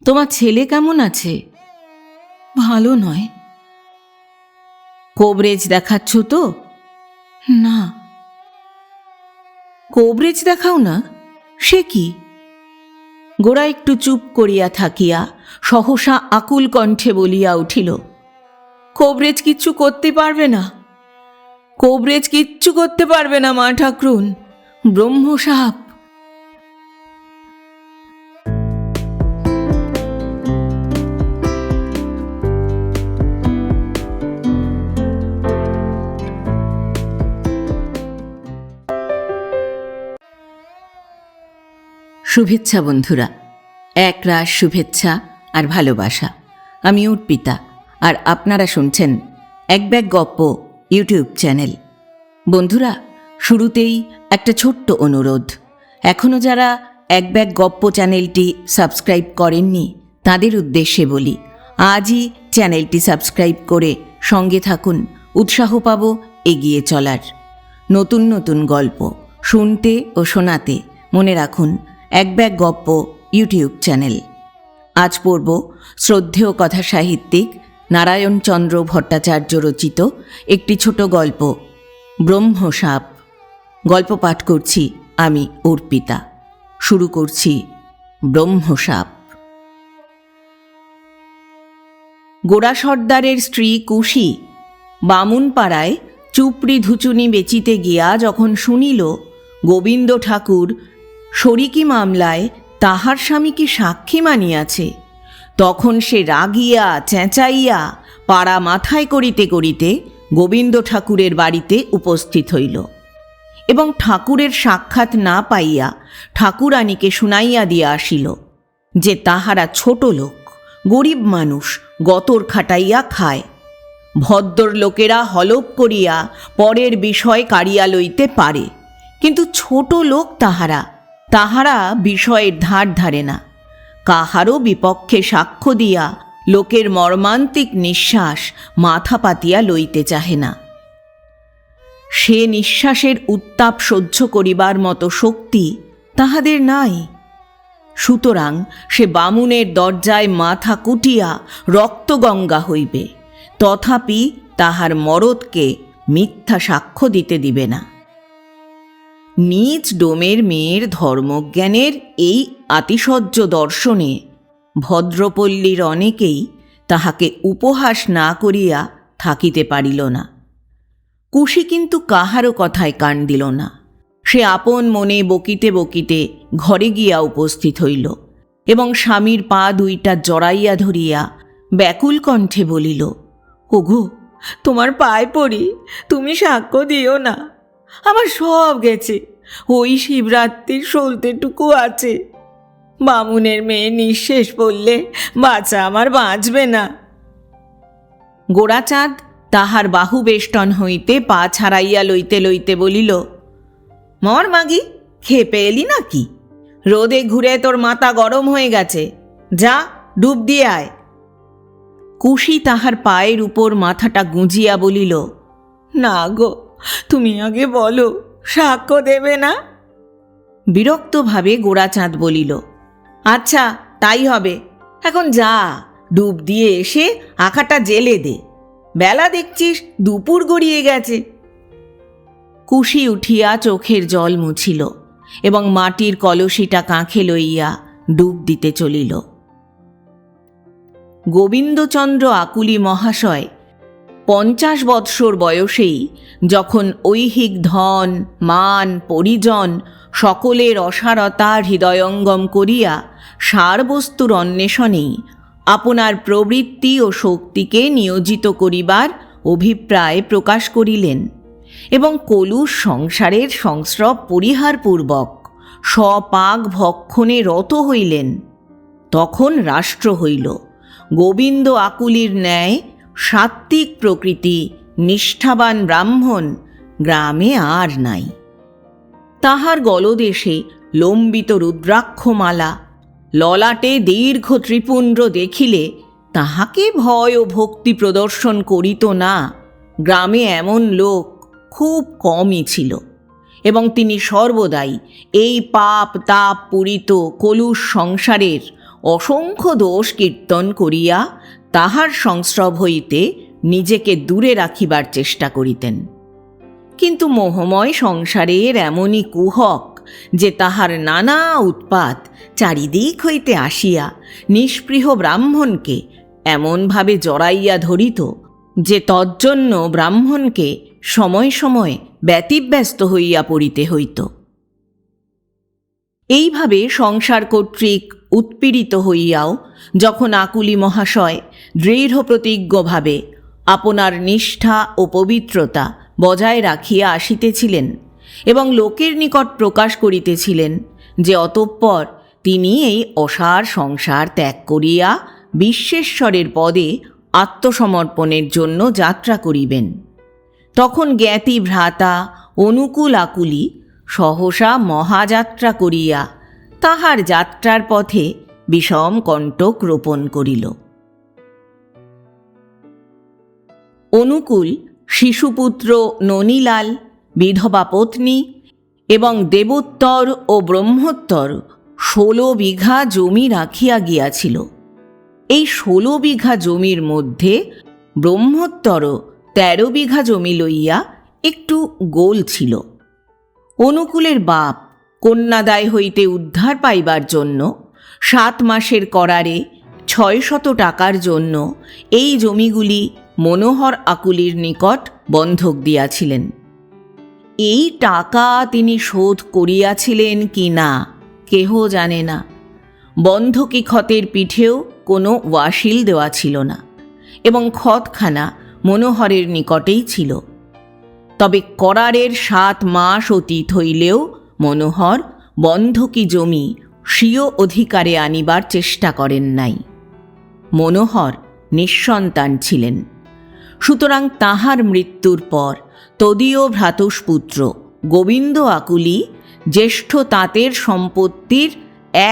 তোমার ছেলে কেমন আছে? ভালো নয়। কোবরেজ দেখাচ্ছ তো? না। কোবরেজ দেখাও না? সে কি? গোরা একটু চুপ করিয়া থাকিয়া সহসা আকুল কণ্ঠে বলিয়া উঠিল, কোবরেজ কিচ্ছু করতে পারবে না। কোবরেজ কিচ্ছু করতে পারবে না মা ঠাকরুন, ব্রহ্মসাপ। শুভেচ্ছা বন্ধুরা, একরাশ শুভেচ্ছা আর ভালোবাসা। আমি অর্পিতা, আর আপনারা শুনছেন এক ব্যাগ গপ্প ইউটিউব চ্যানেল। বন্ধুরা, শুরুতেই একটা ছোট্ট অনুরোধ। এখনও যারা এক ব্যাগ গপ্প চ্যানেলটি সাবস্ক্রাইব করেননি তাদের উদ্দেশ্যে বলি, আজই চ্যানেলটি সাবস্ক্রাইব করে সঙ্গে থাকুন, উৎসাহ পাব এগিয়ে চলার। নতুন নতুন গল্প শুনতে ও শোনাতে মনে রাখুন এক ব্যাগ গপ্প ইউটিউব চ্যানেল। আজ পড়ব শ্রদ্ধেয় কথা সাহিত্যিক নারায়ণচন্দ্র ভট্টাচার্য রচিত একটি ছোট গল্প, ব্রহ্মসাপ। গল্প পাঠ করছি আমি অর্পিতা। শুরু করছি ব্রহ্মসাপ। গোরা সর্দারের স্ত্রী কুশি বামুনপাড়ায় চুপড়ি ধুচুনি বেচিতে গিয়া যখন শুনিল গোবিন্দ ঠাকুর শরিকি মামলায় তাহার স্বামীকে সাক্ষী মানিয়াছে, তখন সে রাগিয়া চেঁচাইয়া পাড়া মাথায় করিতে করিতে গোবিন্দ ঠাকুরের বাড়িতে উপস্থিত হইল এবং ঠাকুরের সাক্ষাৎ না পাইয়া ঠাকুরানীকে শুনাইয়া দিয়া আসিল যে তাহারা ছোট লোক, গরিব মানুষ, গতর খাটাইয়া খায়। ভদ্র লোকেরা হলপ করিয়া পরের বিষয় কাড়িয়া লইতে পারে, কিন্তু ছোট লোক তাহারা বিষয়ের ধার ধারে না। কাহারও বিপক্ষে সাক্ষ্য দিয়া লোকের মর্মান্তিক নিঃশ্বাস মাথা পাতিয়া লইতে চাহে না। সে নিঃশ্বাসের উত্তাপ সহ্য করিবার মতো শক্তি তাহাদের নাই। সুতরাং সে বামুনের দরজায় মাথা কুটিয়া রক্তগঙ্গা হইবে, তথাপি তাহার মরদকে মিথ্যা সাক্ষ্য দিতে দিবে না। নিজ ডোমের মেয়ের ধর্মজ্ঞানের এই আতিশয্য দর্শনে ভদ্রপল্লীর অনেকেই তাহাকে উপহাস না করিয়া থাকিতে পারিল না। কুশি কিন্তু কাহারও কথায় কান দিল না। সে আপন মনে বকিতে বকিতে ঘরে গিয়া উপস্থিত হইল এবং স্বামীর পা দুইটা জড়াইয়া ধরিয়া ব্যাকুল কণ্ঠে বলিল, ওগো, তোমার পায়ে পড়ি, তুমি সাক্ষ্য দিও না। আমার সব গেছে, ওই শিবরাত্রির সলতেটুকু আছে। বামুনের মেয়ে নিঃশেষ পড়লে বাচ্চা আমার বাঁচবে না। গোরাচাঁদ তাহার বাহু বেষ্টন হইতে পা ছাড়াইয়া লইতে লইতে বলিল, মর মাগি, খেপে এলি নাকি? রোদে ঘুরে তোর মাথা গরম হয়ে গেছে, যা ডুব দিয়ে আয়। কুশি তাহার পায়ের উপর মাথাটা গুঁজিয়া বলিল, না গো, তুমি আগে বলো, সাক্ষ্য দেবে না? বিরক্তভাবে গোরাচাঁদ বলিল, আচ্ছা তাই হবে, এখন যা, ডুব দিয়ে এসে আখাটা জেলে দে, বেলা দেখছিস দুপুর গড়িয়ে গেছে। কুশি উঠিয়া চোখের জল মুছিল এবং মাটির কলসিটা কাঁখে লইয়া ডুব দিতে চলিল। গোবিন্দচন্দ্র আকুলি মহাশয় 50 বৎসর বয়সেই যখন ঐহিক ধন, মান, পরিজন সকলের অসারতা হৃদয়ঙ্গম করিয়া সারবস্তুর অন্বেষণেই আপনার প্রবৃত্তি ও শক্তিকে নিয়োজিত করিবার অভিপ্রায় প্রকাশ করিলেন এবং কলুষ সংসারের সংস্রব পরিহারপূর্বক স্বপাক ভক্ষণে রত হইলেন, তখন রাষ্ট্র হইল। গোবিন্দ আকুলির ন্যায় সাত্ত্বিক প্রকৃতি, নিষ্ঠাবান ব্রাহ্মণ গ্রামে আর নাই। তাহার গলদেশে লম্বিত রুদ্রাক্ষমালা, ললাটে দীর্ঘ ত্রিপুণ্ড দেখিলে তাহাকে ভয় ও ভক্তি প্রদর্শন করিত না, গ্রামে এমন লোক খুব কমই ছিল এবং তিনি সর্বদাই এই পাপ তাপ পূরিত কলুষ সংসারের অসংখ্য দোষ কীর্তন করিয়া তাহার সংস্রব হইতে নিজেকে দূরে রাখিবার চেষ্টা করিতেন। কিন্তু মোহময় সংসারের এমনই কুহক যে তাহার নানা উৎপাত চারিদিক হইতে আসিয়া নিষ্পৃহ ব্রাহ্মণকে এমনভাবে জড়াইয়া ধরিত যে তজ্জন্য ব্রাহ্মণকে সময় সময় ব্যতিব্যস্ত হইয়া পড়িতে হইত। এইভাবে সংসার কর্তৃক উৎপীড়িত হইয়াও যখন আকুলি মহাশয় দৃঢ় প্রতিজ্ঞভাবে আপনার নিষ্ঠা ও পবিত্রতা বজায় রাখিয়া আসিতেছিলেন এবং লোকের নিকট প্রকাশ করিতেছিলেন যে অতঃপর তিনি এই অসার সংসার ত্যাগ করিয়া বিশ্বেশ্বরের পদে আত্মসমর্পণের জন্য যাত্রা করিবেন, তখন জ্ঞাতি ভ্রাতা অনুকূল আকুলি সহসা মহাযাত্রা করিয়া তাহার যাত্রার পথে বিষম কণ্টক রোপণ করিল। অনুকূল শিশুপুত্র ননীলাল, বিধবা পত্নী এবং দেবোত্তর ও ব্রহ্মোত্তর 16 বিঘা জমি রাখিয়া গিয়াছিল। এই 16 বিঘা জমির মধ্যে ব্রহ্মোত্তর 13 বিঘা জমি লইয়া একটু গোল ছিল। অনুকূলের বাপ কন্যাদায় হইতে উদ্ধার পাইবার জন্য 7 মাসের করারে 600 টাকার জন্য এই জমিগুলি মনোহর আকুলির নিকট বন্ধক দিয়াছিলেন। এই টাকা তিনি শোধ করিয়াছিলেন কি না কেহ জানে না। বন্ধকি ক্ষতের পিঠেও কোনো ওয়াসিল দেওয়া ছিল না এবং ক্ষতখানা মনোহরের নিকটেই ছিল। তবে করারের 7 মাস অতীত হইলেও মনোহর বন্ধকি জমি স্বীয় অধিকারে আনিবার চেষ্টা করেন নাই। মনোহর নিঃসন্তান ছিলেন। সুতরাং তাহার মৃত্যুর পর তদীয় ভ্রাতুষ্পুত্র গোবিন্দ আকুলি জ্যেষ্ঠ তাঁতের সম্পত্তির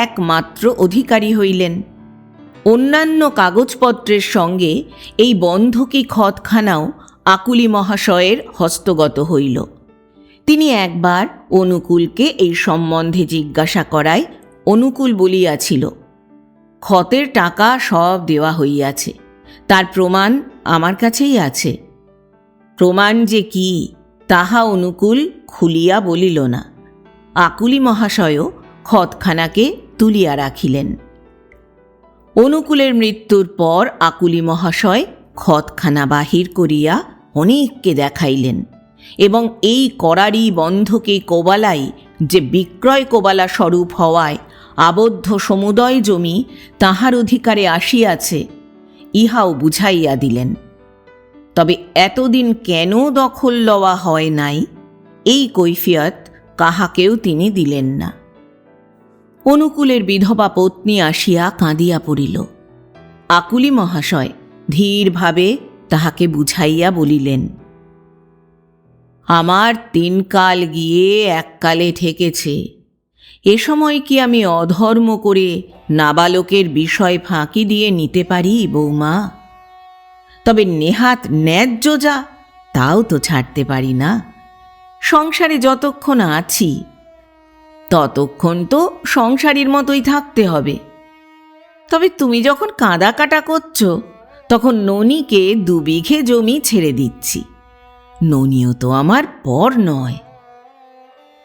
একমাত্র অধিকারী হইলেন। অন্যান্য কাগজপত্রের সঙ্গে এই বন্ধকি ক্ষতখানাও আকুলি মহাশয়ের হস্তগত হইল। তিনি একবার অনুকূলকে এই সম্বন্ধে জিজ্ঞাসা করায় অনুকূল বলিয়াছিল, ক্ষতের টাকা সব দেওয়া হইয়াছে, তার প্রমাণ আমার কাছেই আছে। প্রমাণ যে কি তাহা অনুকূল খুলিয়া বলিল না। আকুলি মহাশয়ও ক্ষতখানাকে তুলিয়া রাখিলেন। অনুকূলের মৃত্যুর পর আকুলি মহাশয় ক্ষতখানা বাহির করিয়া অনেককে দেখাইলেন এবং এই করারি বন্ধকে কোবালাই যে বিক্রয় কোবালা স্বরূপ হওয়ায় আবদ্ধ সমুদয় জমি তাহার অধিকারে আসিয়াছে ইহাও বুঝাইয়া দিলেন। তবে এতদিন কেন দখল লওয়া হয় নাই এই কৈফিয়ত কাহাকেও তিনি দিলেন না। অনুকূলের বিধবা পত্নী আসিয়া কাঁদিয়া পড়িল। আকুলি মহাশয় ধীরভাবে তাহাকে বুঝাইয়া বলিলেন, আমার 3 কাল গিয়ে 1 কালে ঠেকেছে। এ সময় কি আমি অধর্ম করে নাবালকের বিষয় ফাঁকি দিয়ে নিতে পারি বৌমা? তবে নেহাত ন্যায্য যা তাও তো ছাড়তে পারি না। সংসারে যতক্ষণ আছি ততক্ষণ তো সংসারীর মতোই থাকতে হবে। তবে তুমি যখন কাঁদা কাটা করছো তখন ননীকে 2 বিঘে জমি ছেড়ে দিচ্ছি। ননীও তো আমার পর নয়।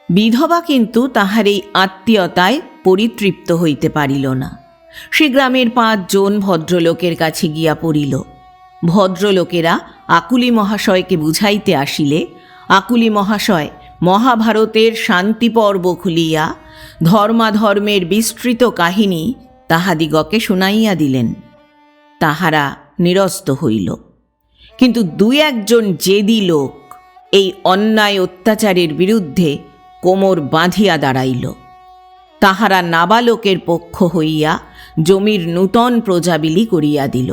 বিধবা কিন্তু তাহার এই আত্মীয়তায় পরিতৃপ্ত হইতে পারিল না। সে গ্রামের 5 জন ভদ্রলোকের কাছে গিয়া পড়িল। ভদ্রলোকেরা আকুলি মহাশয়কে বুঝাইতে আসিলে আকুলি মহাশয় মহাভারতের শান্তি পর্ব খুলিয়া ধর্মাধর্মের বিস্তৃত কাহিনী তাহাদিগকে শুনাইয়া দিলেন। তাহারা নিরস্ত হইল। কিন্তু 2-1 জন জেদি লোক এই অন্যায় অত্যাচারের বিরুদ্ধে কোমর বাঁধিয়া দাঁড়াইল। তাহারা নাবালকের পক্ষ হইয়া জমির নূতন প্রজাবিলি করিয়া দিল।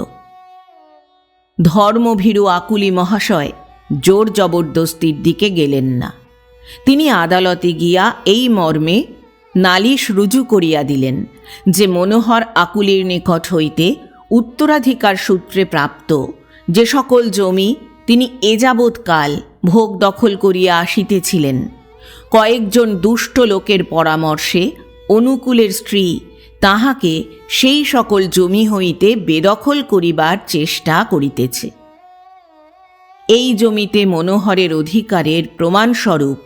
ধর্মভীরু আকুলি মহাশয় জোর জবরদস্তির দিকে গেলেন না। তিনি আদালতে গিয়া এই মর্মে নালিশ রুজু করিয়া দিলেন যে মনোহর আকুলির নিকট হইতে উত্তরাধিকার সূত্রে প্রাপ্ত যে সকল জমি তিনি এযাবৎকাল ভোগ দখল করিয়া আসিতেছিলেন, কয়েকজন দুষ্ট লোকের পরামর্শে অনুকূলের স্ত্রী তাহাকে সেই সকল জমি হইতে বেদখল করিবার চেষ্টা করিতেছে। এই জমিতে মনোহরের অধিকারের প্রমাণস্বরূপ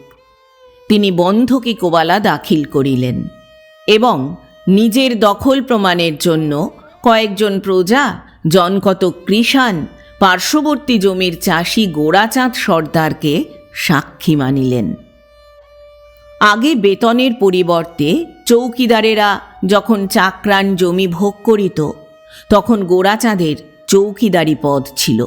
তিনি বন্ধকি কোবালা দাখিল করিলেন এবং নিজের দখল প্রমাণের জন্য কয়েকজন প্রজা, জনকতক কৃষাণ, পার্শ্ববর্তী জমির চাষি গোড়াচাঁদ সর্দারকে সাক্ষী মানিলেন। আগে বেতনের পরিবর্তে চৌকিদারেরা যখন চাকরান জমি ভোগ করিত, তখন গোড়াচাঁদের চৌকিদারি পদ ছিল।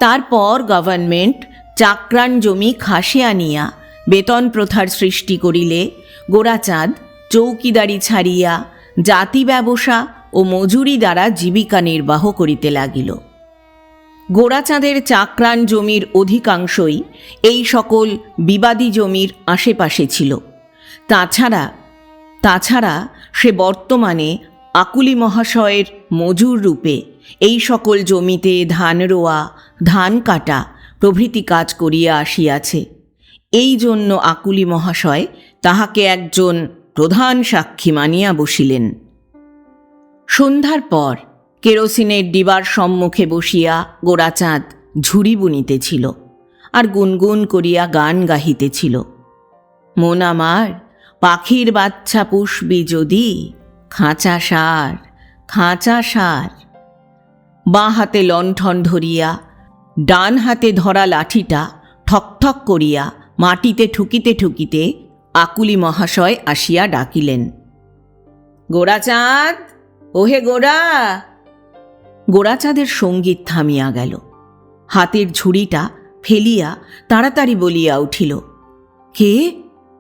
তারপর গভর্নমেন্ট চাকরান জমি খাসে আনিয়া বেতন প্রথার সৃষ্টি করিলে গোড়াচাঁদ চৌকিদারি ছাড়িয়া জাতি ব্যবসা ও মজুরি দ্বারা জীবিকা নির্বাহ করিতে লাগিল। গোড়াচাঁদের চাকরান জমির অধিকাংশই এই সকল বিবাদী জমির আশেপাশে ছিল। তাছাড়া সে বর্তমানে আকুলি মহাশয়ের মজুর রূপে এই সকল জমিতে ধান রোয়া, ধান কাটা প্রভৃতি কাজ করিয়া আসিয়াছে। এই জন্য আকুলি মহাশয় তাহাকে একজন প্রধান সাক্ষী মানিয়া বসিলেন। সন্ধ্যার পর কেরোসিনের ডিবার সম্মুখে বসিয়া গোড়াচাঁদ ঝুড়ি বুনিতেছিল আর গুনগুন করিয়া গান গাহিতেছিল। মন আমার পাখির বাচ্চা পুষবি যদি, খাঁচা সার, খাঁচা সার। বাঁ হাতে লণ্ঠন ধরিয়া ডান হাতে ধরা লাঠিটা ঠকঠক করিয়া মাটিতে ঠুকিতে ঠুকিতে আকুলি মহাশয় আসিয়া ডাকিলেন, গোড়াচাঁদ, ওহে গোড়া। গোড়াচাঁদের সঙ্গীত থামিয়া গেল। হাতের ঝুড়িটা ফেলিয়া তাড়াতাড়ি বলিয়া উঠিল, কে?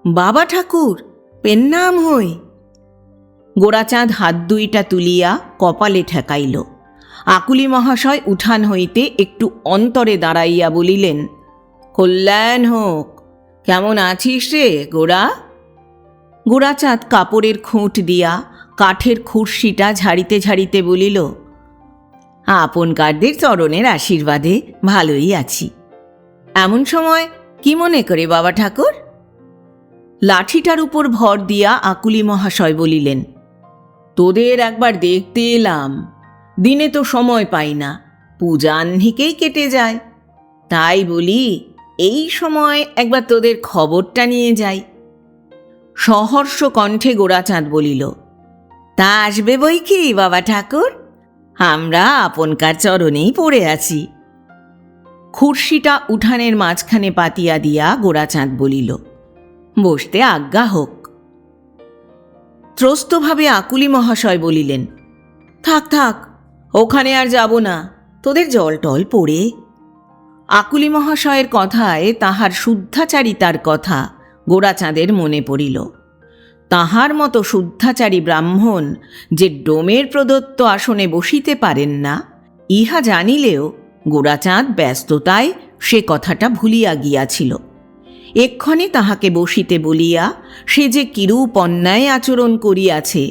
বাবা ঠাকুর, পেন্নাম হই। গোড়াচাঁদ হাত দুইটা তুলিয়া কপালে ঠেকাইল। আকুলি মহাশয় উঠান হইতে একটু অন্তরে দাঁড়াইয়া বলিলেন, কল্যাণ হোক, কেমন আছিস রে গোড়া? গোড়াচাঁদ কাপড়ের খুঁট দিয়া কাঠের খুরশিটা ঝাড়িতে ঝাড়িতে বলিল, আপনকারদের চরণের আশীর্বাদে ভালোই আছি। এমন সময় কি মনে করে বাবা ঠাকুর? লাঠিটার উপর ভর দিয়া আকুলি মহাশয় বলিলেন, তোদের একবার দেখতে এলাম, দিনে তো সময় পাই না, পূজা আহ্নিকেই কেটে যায়, তাই বলি এই সময় একবার তোদের খবরটা নিয়ে যাই। সহর্ষ কণ্ঠে গোড়াচাঁদ বলিল, তা আসবে বই কি বাবা ঠাকুর, আমরা আপনকার চরণেই পড়ে আছি। খুরশিটা উঠানের মাঝখানে পাতিয়া দিয়া গোড়াচাঁদ বলিল, বসতে আজ্ঞা হোক। ত্রস্তভাবে আকুলি মহাশয় বলিলেন, থাক থাক, ওখানে আর যাব না, তোদের জল টল পড়ে। আকুলি মহাশয়ের কথায় তাহার শুদ্ধাচারিতার কথা গোড়াচাঁদের মনে পড়িল। তাহার মতো শুদ্ধাচারী ব্রাহ্মণ যে ডোমের প্রদত্ত আসনে বসিতে পারেন না, ইহা জানিলেও গোড়াচাঁদ ব্যস্ততায় সে কথাটা ভুলিয়া গিয়াছিল। এক্ষণে তাহাকে বসিতে বলিয়া সে যে কিরূপ অন্যায় আচরণ করিয়াছে,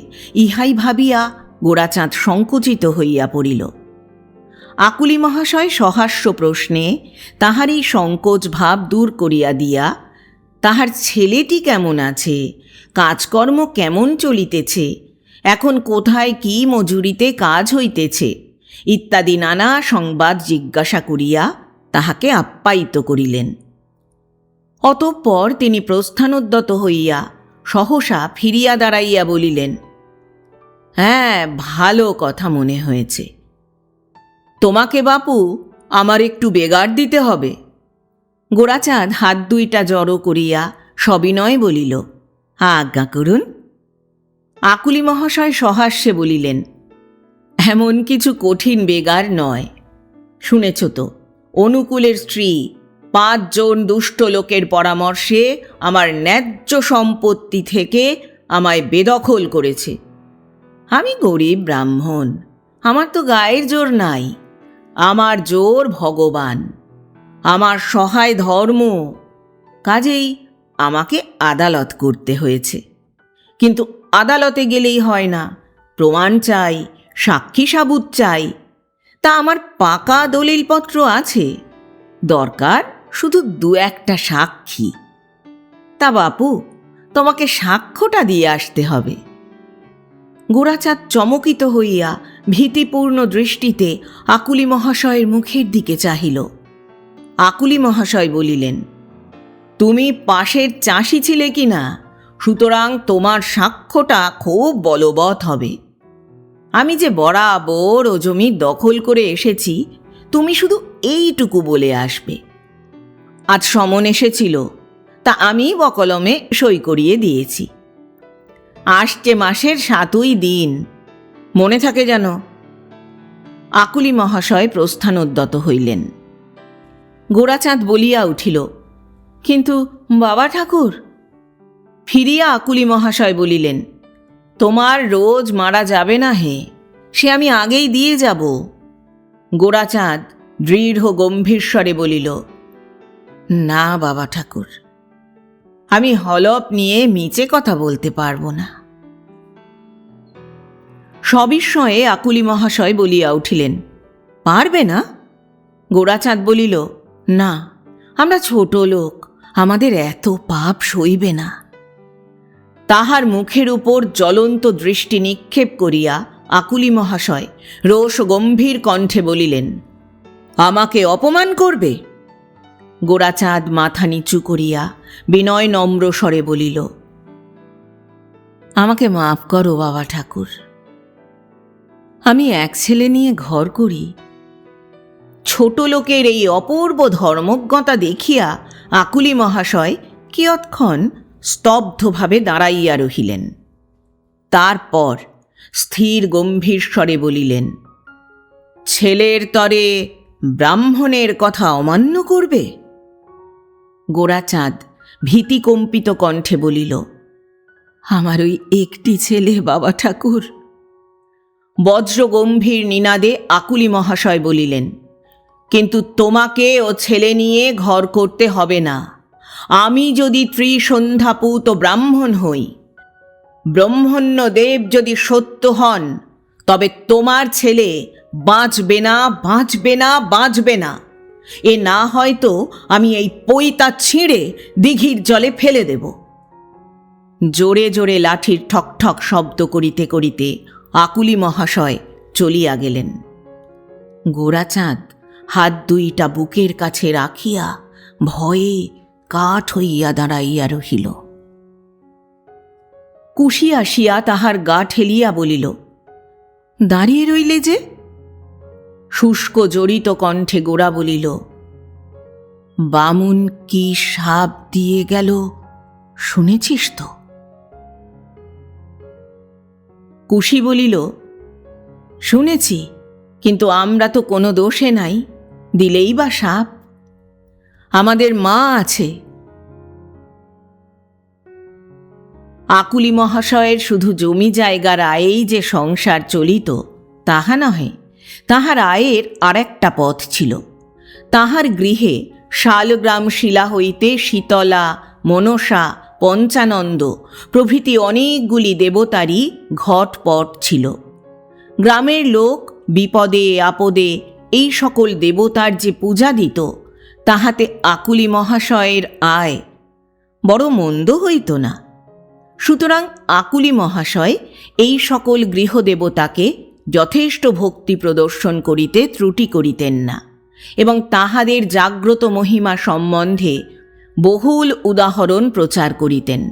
ইহাই ভাবিয়া গোড়াচাঁদ সংকুচিত হইয়া পড়িল। আকুলি মহাশয় সহাস্য প্রশ্নে তাহার এই সংকোচ ভাব দূর করিয়া দিয়া তাহার ছেলেটি কেমন আছে, কাজকর্ম কেমন চলিতেছে, এখন কোথায় কি মজুরিতে কাজ হইতেছে ইত্যাদি নানা সংবাদ জিজ্ঞাসা করিয়া তাহাকে আপ্যায়িত করিলেন। অতঃপর তিনি প্রস্থানোদ্যত হইয়া সহসা ফিরিয়া দাঁড়াইয়া বলিলেন, হ্যাঁ, ভালো কথা মনে হয়েছে। তোমাকে বাপু আমার একটু বেগার দিতে হবে। গোড়াচাঁদ হাত দুইটা জড়ো করিয়া সবিনয় বলিল, আজ্ঞা করুন। আকুলি মহাশয় সহাস্যে বলিলেন, এমন কিছু কঠিন বেগার নয়। শুনেছ তো, অনুকূলের স্ত্রী 5 জন দুষ্ট লোকের পরামর্শে আমার ন্যায্য সম্পত্তি থেকে আমায় বেদখল করেছে। আমি গরিব ব্রাহ্মণ, আমার তো গায়ের জোর নাই, আমার জোর ভগবান, আমার সহায় ধর্ম। কাজেই আমাকে আদালত করতে হয়েছে। কিন্তু আদালতে গেলেই হয় না, প্রমাণ চাই, সাক্ষী সাবুত চাই। তা আমার পাকা দলিলপত্র আছে, দরকার শুধু 2-1টা সাক্ষী। তা বাপু, তোমাকে সাক্ষ্যটা দিয়ে আসতে হবে। গোরাচাঁদ চমকিত হইয়া ভীতিপূর্ণ দৃষ্টিতে আকুলি মহাশয়ের মুখের দিকে চাহিল। আকুলি মহাশয় বলিলেন, তুমি পাশের চাষি ছিলে কি না, সুতরাং তোমার সাক্ষ্যটা খুব বলবৎ হবে। আমি যে বরাবর ও জমি দখল করে এসেছি, তুমি শুধু এইটুকু বলে আসবে। আজ সমন এসেছিল, তা আমি বকলমে সই করিয়ে দিয়েছি। আসছে মাসের 7ই দিন, মনে থাকে যেন। আকুলি মহাশয় প্রস্থানোদ্যত হইলেন। গোরাচাঁদ বলিয়া উঠিল, কিন্তু বাবা ঠাকুর। ফিরিয়া আকুলি মহাশয় বলিলেন, তোমার রোজ মারা যাবে না হে, সে আমি আগেই দিয়ে যাব। গোরাচাঁদ দৃঢ় গম্ভীর স্বরে বলিল, না বাবা ঠাকুর, আমি হলপ নিয়ে মিছে কথা বলতে পারব না। সবিস্ময়ে আকুলি মহাশয় বলিয়া উঠিলেন, পারবে না? গোরাচাঁদ বলিল, না, আমরা ছোট লোক, আমাদের এত পাপ সইবে না। তাহার মুখের উপর জ্বলন্ত দৃষ্টি নিক্ষেপ করিয়া আকুলি মহাশয় রোষ গম্ভীর কণ্ঠে বলিলেন, আমাকে অপমান করবে? গোরাচাঁদ মাথা নিচু করিয়া বিনয় নম্র স্বরে বলিল, আমাকে মাফ করো বাবা ঠাকুর, আমি এক ছেলে নিয়ে ঘর করি। ছোট লোকের এই অপূর্ব ধর্মজ্ঞতা দেখিয়া আকুলি মহাশয় কিয়ৎক্ষণ স্তব্ধভাবে দাঁড়াইয়া রহিলেন। তারপর স্থির গম্ভীর স্বরে বলিলেন, ছেলের তরে ব্রাহ্মণের কথা অমান্য করবে? গোরাচাঁদ ভীতিকম্পিত কণ্ঠে বলিল, আমার ওই একটি ছেলে বাবা ঠাকুর। বজ্রগম্ভীর নিনাদে আকুলি মহাশয় বলিলেন, কিন্তু তোমাকে ও ছেলে নিয়ে ঘর করতে হবে না। আমি যদি ত্রিসন্ধ্যাপুত ব্রাহ্মণ হই, ব্রহ্মণ্যদেব যদি সত্য হন, তবে তোমার ছেলে বাঁচবে না, বাঁচবে না, বাঁচবে না। এ না হয়তো আমি এই পৈতা ছিঁড়ে দিঘির জলে ফেলে দেব। জোরে জোরে লাঠির ঠকঠক শব্দ করিতে করিতে আকুলি মহাশয় চলিয়া গেলেন। গোরাচাঁদ হাত দুইটা বুকের কাছে রাখিয়া ভয়ে কাঠ হইয়া দাঁড়াইয়া রহিল। কুশি আসিয়া তাহার গা ঠেলিয়া বলিল, দাঁড়িয়ে রইলে যে? শুষ্ক জড়িত কণ্ঠে গোরা বলিল, বামুন কি সাপ দিয়ে গেল শুনেছিস তো? কুশি বলিল, শুনেছি, কিন্তু আমরা তো কোনো দোষে নাই, দিলেই বা সাপ। আমাদের মা আছে। আকুলি মহাশয়ের শুধু জমি জায়গার আয়েই যে সংসার চলিত তাহা নহে, তাহার আয়ের আর একটা পথ ছিল। তাহার গৃহে শালগ্রাম শিলা হইতে শীতলা, মনসা, পঞ্চানন্দ প্রভৃতি অনেকগুলি দেবতারই ঘটপট ছিল। গ্রামের লোক বিপদে আপদে এই সকল দেবতার যে পূজা দিত, তাহাতে আকুলি মহাশয়ের আয় বড় মন্দ হইত না। সুতরাং আকুলি মহাশয় এই সকল গৃহদেবতাকে যথেষ্ট ভক্তি প্রদর্শন করিতে ত্রুটি করিতেন না এবং তাহাদের জাগ্রত মহিমা সম্বন্ধে বহুল উদাহরণ প্রচার করিতেন।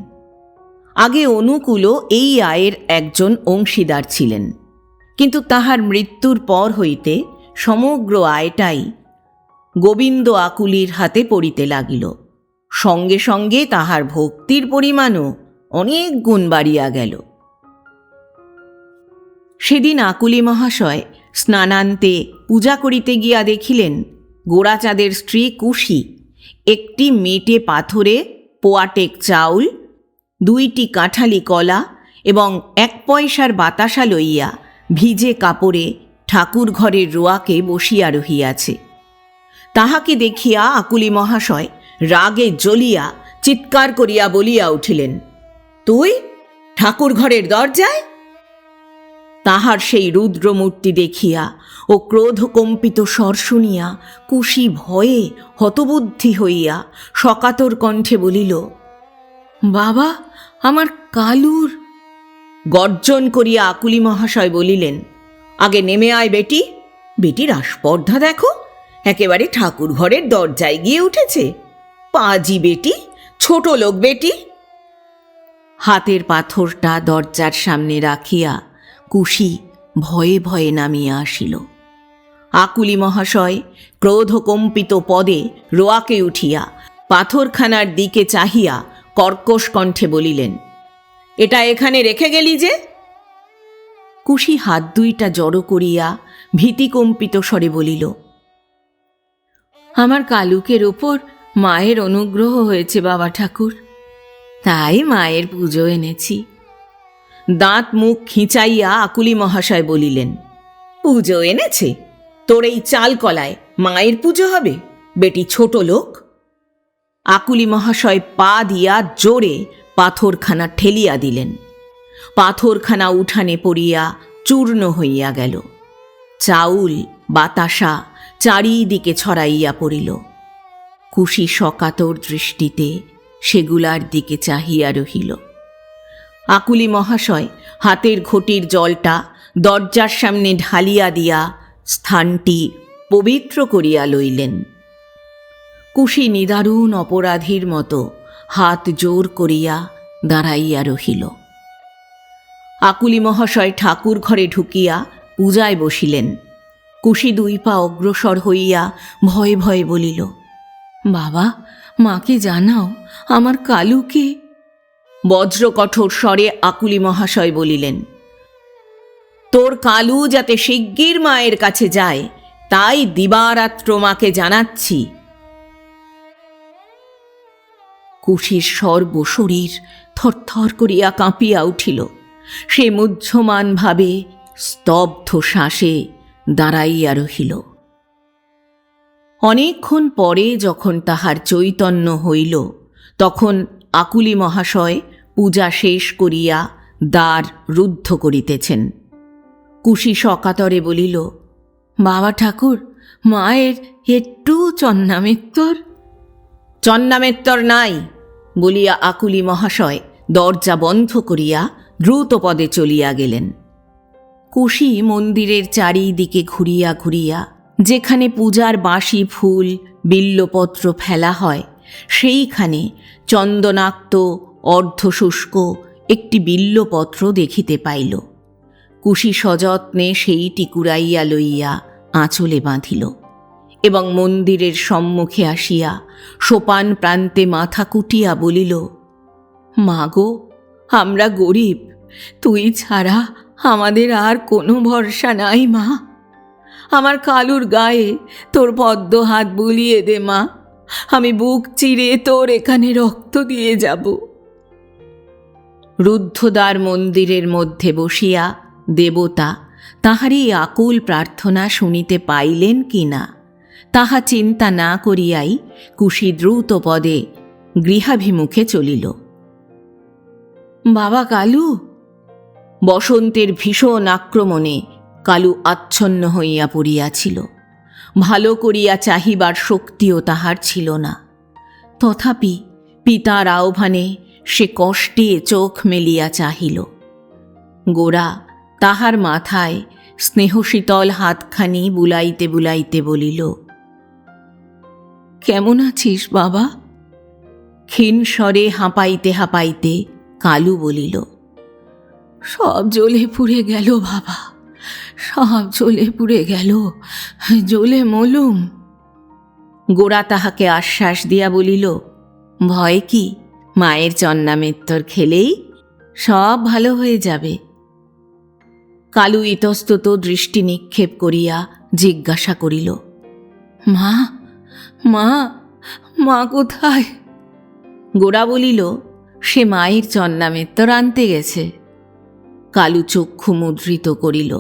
আগে অনুকূলও এই আয়ের একজন অংশীদার ছিলেন, কিন্তু তাহার মৃত্যুর পর হইতে সমগ্র আয়টাই গোবিন্দ আকুলির হাতে পড়িতে লাগিল। সঙ্গে সঙ্গে তাহার ভক্তির পরিমাণও অনেক গুণ বাড়িয়া গেল। সেদিন আকুলি মহাশয় স্নানান্তে পূজা করিতে গিয়া দেখিলেন গোরাচাঁদের স্ত্রী কুশি একটি মেটে পাথরে পোয়াটেক চাউল, 2টি কাঁঠালি কলা এবং 1 পয়সার বাতাসা লইয়া ভিজে কাপড়ে ঠাকুর ঘরের রোয়াকে বসিয়া রহিয়াছে। তাহাকে দেখিয়া আকুলি মহাশয় রাগে জ্বলিয়া চিৎকার করিয়া বলিয়া উঠিলেন, তুই ঠাকুর ঘরের দরজায়? তাহার সেই রুদ্রমূর্তি দেখিয়া ও ক্রোধকম্পিত স্বর শুনিয়া কুশি ভয়ে হতবুদ্ধি হইয়া সকাতর কণ্ঠে বলিল, বাবা, আমার কালুর। গর্জন করিয়া আকুলি মহাশয় বলিলেন, আগে নেমে আয় বেটি। বেটির আস্পর্ধা দেখো, একেবারে ঠাকুর ঘরের দরজায় গিয়ে উঠেছে। পাজি বেটি, ছোট লোক বেটি। হাতের পাথরটা দরজার সামনে রাখিয়া কুশি ভয়ে ভয়ে নামিয়া আসিল। আকুলি মহাশয় ক্রোধকম্পিত পদে রোয়াকে উঠিয়া পাথরখানার দিকে চাহিয়া কর্কশ কণ্ঠে বলিলেন, এটা এখানে রেখে গেলি যে? কুশি হাত দুইটা জড়ো করিয়া ভীতিকম্পিত স্বরে বলিল, আমার কালুকের ওপর মায়ের অনুগ্রহ হয়েছে বাবা ঠাকুর, তাই মায়ের পুজো এনেছি। দাঁত মুখ খিঁচাইয়া আকুলি মহাশয় বলিলেন, পুজো এনেছে? তোর এই চাল কলায় মায়ের পুজো হবে? বেটি ছোট লোক। আকুলি মহাশয় পা দিয়া জোরে পাথরখানা ঠেলিয়া দিলেন। পাথরখানা উঠানে পড়িয়া চূর্ণ হইয়া গেল। চাউল বাতাসা চারিদিকে ছড়াইয়া পড়িল। কুশি সকাতর দৃষ্টিতে সেগুলার দিকে চাহিয়া রহিল। আকুলি মহাশয় হাতের ঘটির জলটা দরজার সামনে ঢালিয়া দিয়া স্থানটি পবিত্র করিয়া লইলেন। কুশি নিদারুণ অপরাধীর মতো হাত জোর করিয়া দাঁড়াইয়া রহিল। আকুলি মহাশয় ঠাকুর ঘরে ঢুকিয়া পূজায় বসিলেন। কুশি দুই পা অগ্রসর হইয়া ভয়ে ভয়ে বলিল, বাবা, মাকে জানাও আমার কালুকে। বজ্রকঠোর স্বরে আকুলি মহাশয় বলিলেন, তোর কালু যাতে শিগগির মায়ের কাছে যায় তাই দিবারাত্র মাকে জানাচ্ছি। কুশির সর্বশরীর থরথর করিয়া কাঁপিয়া উঠিল। সে মুহ্যমানভাবে স্তব্ধ শ্বাসে দাঁড়াইয়া রহিল। অনেকক্ষণ পরে যখন তাহার চৈতন্য হইল, তখন আকুলি মহাশয় পূজা শেষ করিয়া দ্বার রুদ্ধ করিতেছেন। কুশি সকাতরে বলিল, বাবা ঠাকুর, মায়ের একটু চন্নামেত্তর। চন্নামেত্তর নাই বলিয়া আকুলি মহাশয় দরজা বন্ধ করিয়া দ্রুত পদে চলিয়া গেলেন। কুশি মন্দিরের চারিদিকে ঘুরিয়া ঘুরিয়া যেখানে পূজার বাসি ফুল বিল্বপত্র ফেলা হয় সেইখানে চন্দনাক্ত অর্ধশুষ্ক একটি বিল্বপত্র দেখিতে পাইল। কুশি সযত্নে সেইটি কুড়াইয়া লইয়া আঁচলে বাঁধিল এবং মন্দিরের সম্মুখে আসিয়া সোপান প্রান্তে মাথা কুটিয়া বলিল, মা গো, আমরা গরিব, তুই ছাড়া আমাদের আর কোনো ভরসা নাই মা। আমার কালুর গায়ে তোর পদ্ম হাত বুলিয়ে দে মা, আমি বুক চিরে তোর এখানে রক্ত দিয়ে যাব। রুদ্ধদ্বার মন্দিরের মধ্যে বসিয়া দেবতা তাহারই আকুল প্রার্থনা শুনিতে পাইলেন কি না তাহা চিন্তা না করিয়াই কুশি দ্রুত পদে গৃহাভিমুখে চলিল। বাবা কালু! বসন্তের ভীষণ আক্রমণে কালু আচ্ছন্ন হইয়া পড়িয়াছিল। ভালো করিয়া চাহিবার শক্তিও তাহার ছিল না। তথাপি পিতার আহ্বানে সে কষ্টে চোখ মেলিয়া চাহিল। গোরা তাহার মাথায় স্নেহশীতল হাতখানি বুলাইতে বুলাইতে বলিল, কেমন আছিস বাবা? ক্ষীণ স্বরে হাঁপাইতে হাঁপাইতে কালু বলিল, সব জ্বলে পুড়ে গেল বাবা, সব জ্বলে পুড়ে গেল, জ্বলে মলুম। গোরা তাহাকে আশ্বাস দিয়া বলিল, ভয় কি, মায়ের চন্নামেত্তর খেলেই সব ভালো হয়ে যাবে। কালু ইতস্তত দৃষ্টি নিক্ষেপ করিয়া জিজ্ঞাসা করিল, মা, মা, মা কোথায়? গোরা বলিল, সে মায়ের চন্নামেত্তর আনতে গেছে। কালু চক্ষু মুদ্রিত করিল।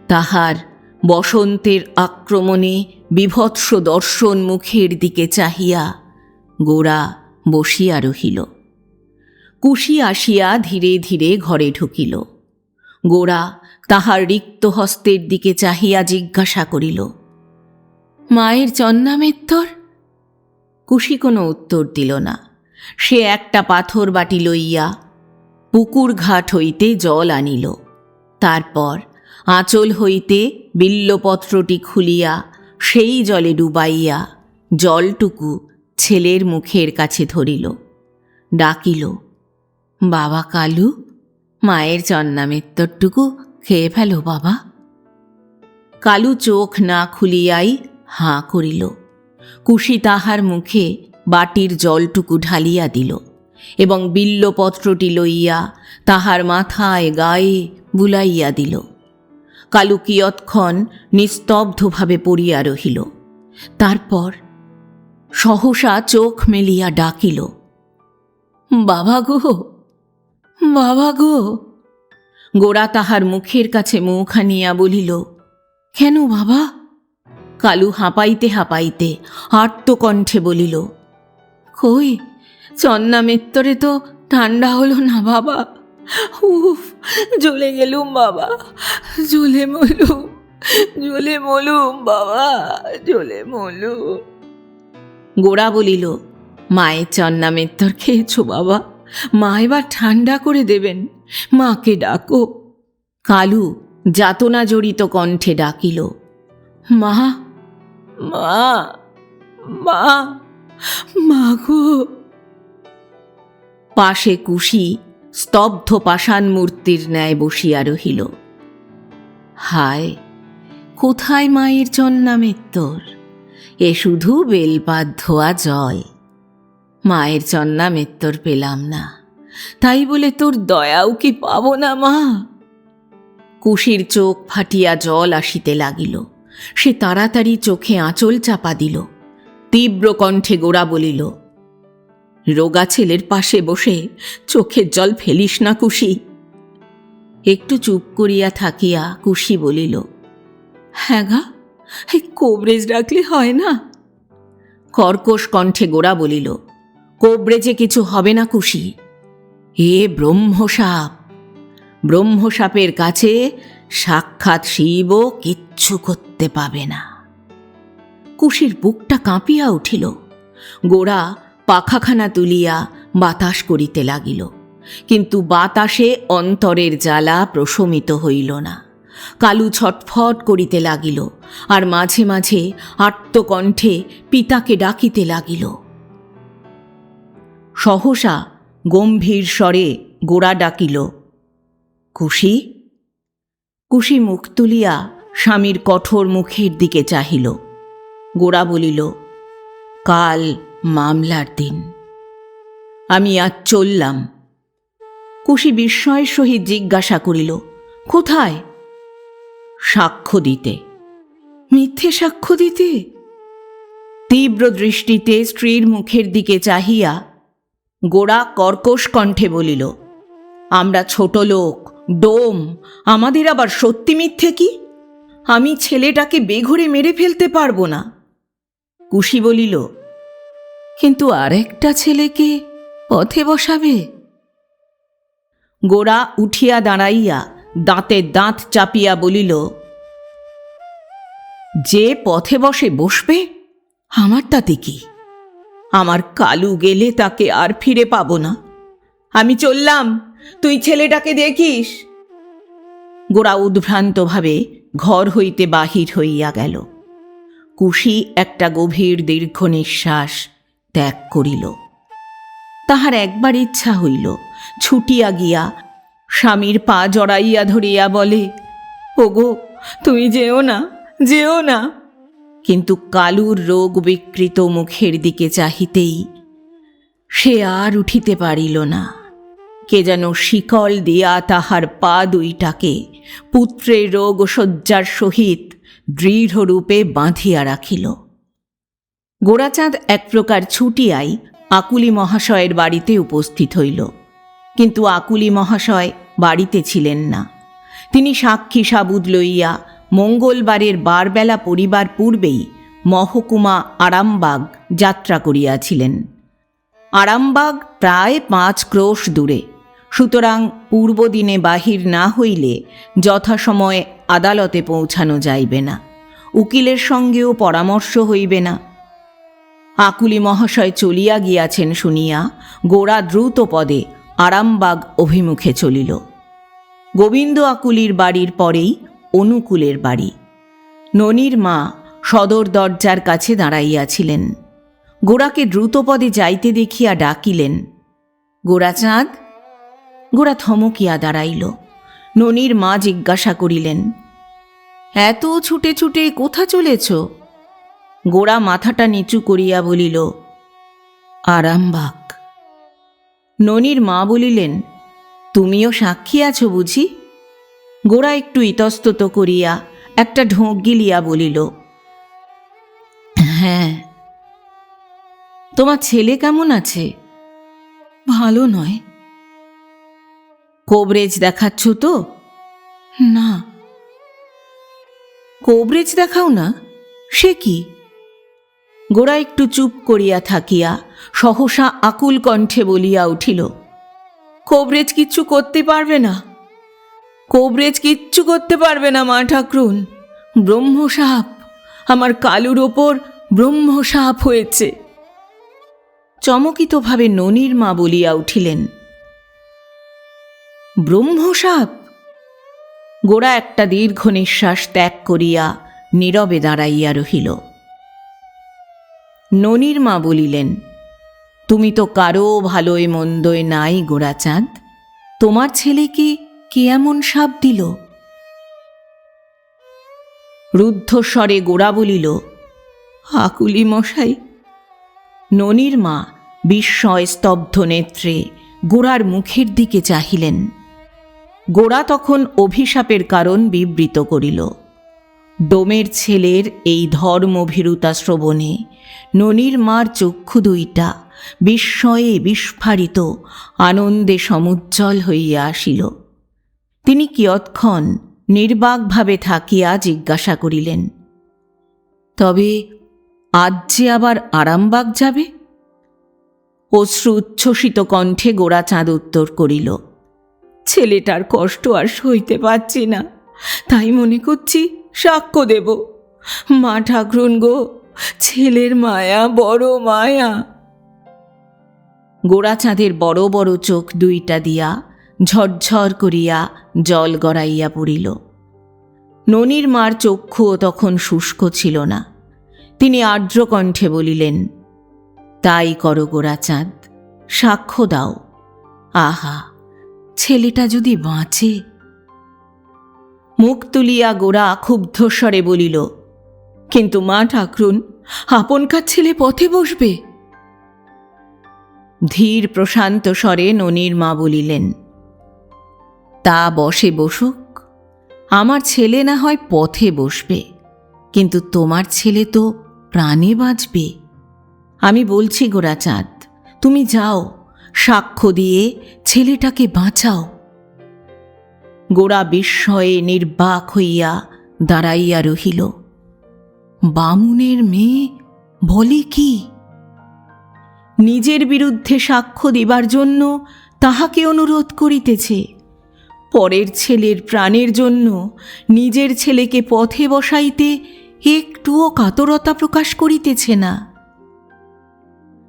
তাহার বসন্তের আক্রমণে বিভৎস দর্শন মুখের দিকে চাহিয়া গোরা বসিয়া রহিল। কুশি আসিয়া ধীরে ধীরে ঘরে ঢুকিল। গোরা তাহার রিক্ত হস্তের দিকে চাহিয়া জিজ্ঞাসা করিল, মায়ের চন্নামেত্তর? কুশি কোনো উত্তর দিল না। সে একটা পাথর বাটি লইয়া পুকুর ঘাট হইতে জল আনিল। তারপর আঁচল হইতে বিল্বপত্রটি খুলিয়া সেই জলে ডুবাইয়া জলটুকু ছেলের মুখের কাছে ধরিল। ডাকিল, বাবা কালু, মায়ের চন্নামেত্তরটুকু খেয়ে ফেলো বাবা। কালু চোখ না খুলিয়াই হাঁ করিল। কুশি তাহার মুখে বাটির জলটুকু ঢালিয়া দিল এবং বিল্বপত্রটি লইয়া তাহার মাথায় গায়ে বুলাইয়া দিল। কালু কিয়ৎক্ষণ নিস্তব্ধভাবে পড়িয়া রহিল। তারপর সহসা চোখ মেলিয়া ডাকিল, বাবা গো, বাবা গো। গোরা তাহার মুখের কাছে মুখ আনিয়া বলিল, কেন বাবা? কালু হাঁপাইতে হাঁপাইতে আর্তকণ্ঠে বলিল, কই, চন্নামেত্তরে তো ঠান্ডা হলো না বাবা। উফ, জ্বলে গেলুম বাবা, জ্বলে মলুম বাবা, জ্বলে মলুম। গোরা বলিল, মায়ের চন্নামেত্তর খেয়েছো বাবা? মা এবার ঠান্ডা করে দেবেন, মাকে ডাকো। কালু যাতনা জড়িত কণ্ঠে ডাকিল, মা, মা, মা, মা গো। পাশে কুশি স্তব্ধ পাষাণ মূর্তির ন্যায় বসিয়া রহিল। হায়, কোথায় মায়ের চন্নামেত্তর? এ শুধু বেলপাত ধোয়া জল। মায়ের চন্নামেত্তর পেলাম না, তাই বলে তোর দয়াও কি পাব না মা? কুশির চোখ ফাটিয়া জল আসিতে লাগিল। সে তাড়াতাড়ি চোখে আঁচল চাপা দিল। তীব্র কণ্ঠে গোরা বলিল, রোগা ছেলের পাশে বসে চোখের জল ফেলিস না কুশি। একটু চুপ করিয়া থাকিয়া কুশি বলিল, হ্যাঁ গা, কোবরেজ রাখলে হয় না? কর্কশ কণ্ঠে গোরা বলিল, কোবরেজে কিছু হবে না কুশি। এ ব্রহ্মসাপ, ব্রহ্মসাপের কাছে সাক্ষাৎ শিবও কিচ্ছু করতে পাবে না। কুশির বুকটা কাঁপিয়া উঠিল। গোরা পাখাখানা তুলিয়া বাতাস করিতে লাগিল, কিন্তু বাতাসে অন্তরের জ্বালা প্রশমিত হইল না। কালু ছটফট করিতে লাগিল, আর মাঝে মাঝে আর্তকণ্ঠে পিতাকে ডাকিতে লাগিল। সহসা গম্ভীর স্বরে গোরা ডাকিল, কুশি। কুশি মুখ তুলিয়া স্বামীর কঠোর মুখের দিকে চাহিল। গোরা বলিল, কাল মামলার দিন, আমি আজ চললাম। কুশি বিস্ময়ের সহিত জিজ্ঞাসা করিল, কোথায়? সাক্ষ্য দিতে। মিথ্যে সাক্ষ্য দিতে? তীব্র দৃষ্টিতে স্ত্রীর মুখের দিকে চাহিয়া গোরা কর্কশ কণ্ঠে বলিল, আমরা ছোট লোক, ডোম, আমাদের আবার সত্যি মিথ্যে কি? আমি ছেলেটাকে বেঘরে মেরে ফেলতে পারবো না। কুশি বলিল, কিন্তু আরেকটা ছেলেকে পথে বসাবে? গোরা উঠিয়া দাঁড়াইয়া দাঁতে দাঁত চাপিয়া বলিল, যে পথে বসে বসবে, আমার তাতে কি? আমার কালু গেলে তাকে আর ফিরে পাব না। আমি চললাম, তুই ছেলেটাকে দেখিস। গোরা উদ্ভ্রান্তভাবে ঘর হইতে বাহির হইয়া গেল। কুশি একটা গভীর দীর্ঘ নিঃশ্বাস ত্যাগ করিল। তাহার একবার ইচ্ছা হইল ছুটিয়া গিয়া স্বামীর পা জড়াইয়া ধরিয়া বলে, ওগো, তুমি যেও না, যেও না। কিন্তু কালুর রোগ বিকৃত মুখের দিকে চাহিতেই সে আর উঠিতে পারিল না। কে যেন শিকল দিয়া তাহার পা দুইটাকে পুত্রের রোগ শয্যার সহিত দৃঢ়রূপে বাঁধিয়া রাখিল। গোরাচাঁদ এক প্রকার ছুটিয়াই আকুলি মহাশয়ের বাড়িতে উপস্থিত হইল, কিন্তু আকুলি মহাশয় বাড়িতে ছিলেন না। তিনি সাক্ষী সাবুদ লইয়া মঙ্গলবারের বারবেলা পড়িবার পূর্বেই মহকুমা আরামবাগ যাত্রা করিয়াছিলেন। আরামবাগ প্রায় 5 ক্রোশ দূরে, সুতরাং পূর্বদিনে বাহির না হইলে যথাসময়ে আদালতে পৌঁছানো যাইবে না, উকিলের সঙ্গেও পরামর্শ হইবে না। আকুলি মহাশয় চলিয়া গিয়াছেন শুনিয়া গোরা দ্রুত পদে আরামবাগ অভিমুখে চলিল। গোবিন্দ আকুলির বাড়ির পরেই অনুকূলের বাড়ি। ননির মা সদর দরজার কাছে দাঁড়াইয়াছিলেন। গোরাকে দ্রুতপদে যাইতে দেখিয়া ডাকিলেন, গোরাচাঁদ। গোরা থমকিয়া দাঁড়াইল। ননির মা জিজ্ঞাসা করিলেন, এত ছুটে ছুটে কোথা চলেছ? গোরা মাথাটা নিচু করিয়া বলিল, আরামবাগ। ননির মা বলিলেন, তুমিও সাক্ষী আছো বুঝি? গোরা একটু ইতস্তত করিয়া একটা ঢোক গিলিয়া বলিল, হ্যাঁ। তোমার ছেলে কেমন আছে? ভালো নয়। কোবরেজ দেখাচ্ছ তো? না। কোবরেজ দেখাও না? সে কি? গোরা একটু চুপ করিয়া থাকিয়া সহসা আকুল কণ্ঠে বলিয়া উঠিল, কোবরেজ কিচ্ছু করতে পারবে না। কোবরেজ কিচ্ছু করতে পারবে না মা ঠাকরুন। ব্রহ্মসাপ, আমার কালুর ওপর ব্রহ্মসাপ হয়েছে। চমকিতভাবে ননির মা বলিয়া উঠিলেন, ব্রহ্মসাপ? গোরা একটা দীর্ঘ নিঃশ্বাস ত্যাগ করিয়া নীরবে দাঁড়াইয়া রহিল। ননির মা বলিলেন, তুমি তো কারো ভালোয় মন্দয় নাই গোরাচাঁদ। তোমার ছেলেকে কে এমন সাপ দিল? রুদ্ধস্বরে গোরা বলিল, আকুলি মশাই। ননির মা বিস্ময় স্তব্ধ নেত্রে গোরার মুখের দিকে চাহিলেন। গোরা তখন অভিশাপের কারণ বিবৃত করিল। ডোমের ছেলের এই ধর্মভীরুতা শ্রবণে ননির মার চক্ষু দুইটা বিস্ময়ে বিস্ফারিত আনন্দে সমুজ্জ্বল হইয়া আসিল। তিনি কিয়ৎক্ষণ নির্বাকভাবে থাকিয়া জিজ্ঞাসা করিলেন, তবে আজ যে আবার আরামবাগ যাবে? অশ্রু উচ্ছ্বসিত কণ্ঠে গোরাচাঁদ উত্তর করিল, ছেলেটার কষ্ট আর সইতে পারছি না, তাই মনে করছি সাক্ষ্য দেব। মা ঠাকরুন গো, ছেলের মায়া বড় মায়া। গোরাচাঁদের বড় বড় চোখ দুইটা দিয়া ঝরঝর করিয়া জল গড়াইয়া পড়িল। ননির মার চক্ষুও তখন শুষ্ক ছিল না। তিনি আর্দ্র কণ্ঠে বলিলেন, তাই করো গোরাচাঁদ, সাক্ষ্য দাও। আহা, ছেলেটা যদি বাঁচে। মুখ তুলিয়া গোরা ক্ষুব্ধস্বরে বলিল, কিন্তু মা ঠাকরুন, আপনকার ছেলে পথে বসবে। ধীর প্রশান্ত স্বরে ননির মা বলিলেন, তা বসে বসুক। আমার ছেলে না হয় পথে বসবে, কিন্তু তোমার ছেলে তো প্রাণে বাঁচবে। আমি বলছি গোরাচাঁদ, তুমি যাও, সাক্ষ্য দিয়ে ছেলেটাকে বাঁচাও। গোরা বিস্ময়ে নির্বাক হইয়া দাঁড়াইয়া রহিল। বামুনের মেয়ে বলে কি? নিজের বিরুদ্ধে সাক্ষ্য দিবার জন্য তাহাকে অনুরোধ করিতেছে, পরের ছেলের প্রাণের জন্য নিজের ছেলেকে পথে বসাইতে একটুও কাতরতা প্রকাশ করিতেছে না।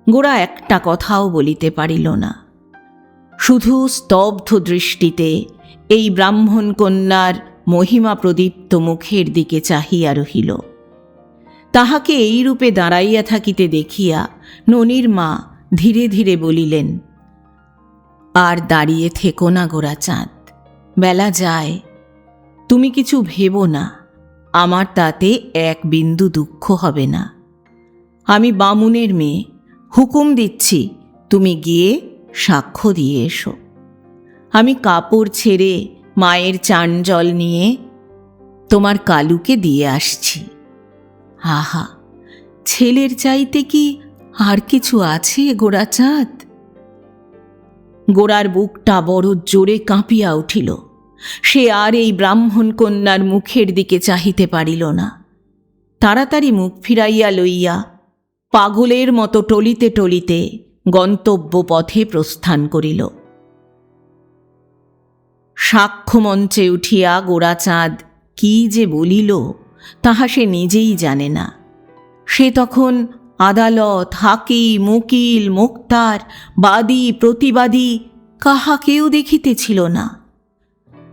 গোরা একটা কথাও বলিতে পারিল না, শুধু স্তব্ধ দৃষ্টিতে এই ব্রাহ্মণ কন্যার মহিমা প্রদীপ্ত মুখের দিকে চাহিয়া রহিল। তাহাকে এই রূপে দাঁড়াইয়া থাকিতে দেখিয়া ননির মা ধীরে ধীরে বলিলেন, আর দাঁড়িয়ে থেকো না গোরাচাঁদ, বেলা যায়। তুমি কিছু ভেবো না, আমার তাতে এক বিন্দু দুঃখ হবে না। আমি বামুনের মেয়ে, হুকুম দিচ্ছি, তুমি গিয়ে সাক্ষ্য দিয়ে এসো। আমি কাপড় ছেড়ে মায়ের চান জল নিয়ে তোমার কালুকে দিয়ে আসছি। আহা, ছেলের চাইতে কি আর কিছু আছে গোরাচাঁদ? গোরার বুকটা বড় জোরে কাঁপিয়া উঠিল। সে আর এই ব্রাহ্মণ কন্যার মুখের দিকে চাহিতে পারিল না। তাড়াতাড়ি মুখ ফিরাইয়া লইয়া পাগলের মতো টলিতে টলিতে গন্তব্য পথে প্রস্থান করিল। সাক্ষ্যমঞ্চে উঠিয়া গোরাচাঁদ কি যে বলিল তাহা সে নিজেই জানে না। সে তখন আদালত, হাকিম, উকিল, মোক্তার, বাদী, প্রতিবাদী কাহাকেও দেখিতেছিল না।